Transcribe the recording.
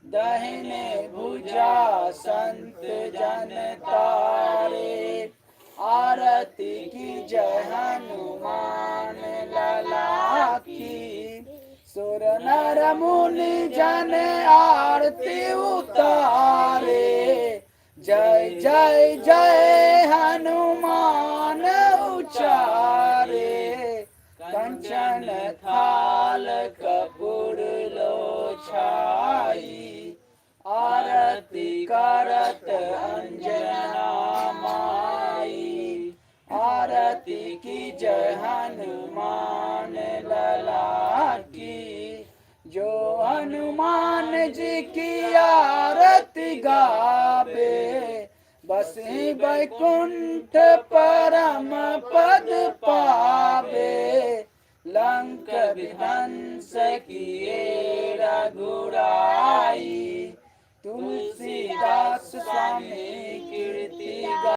दाहिने भुजा संत जन तारे। आरती की जय हनुमान लला की। सुर नर मुनि जन आरती उतारे। जय जय जय हनुमान उचारे। कंचन थाल कपूर लोछाई। आरती करत अंजना माई। आरती की जय हनुमान लला की। जो हनुमान जी की आरती गावे। बसी बैकुंठ परम पद पावे। लंक विध्वंस किए रघुराई। तुलसीदास स्वामी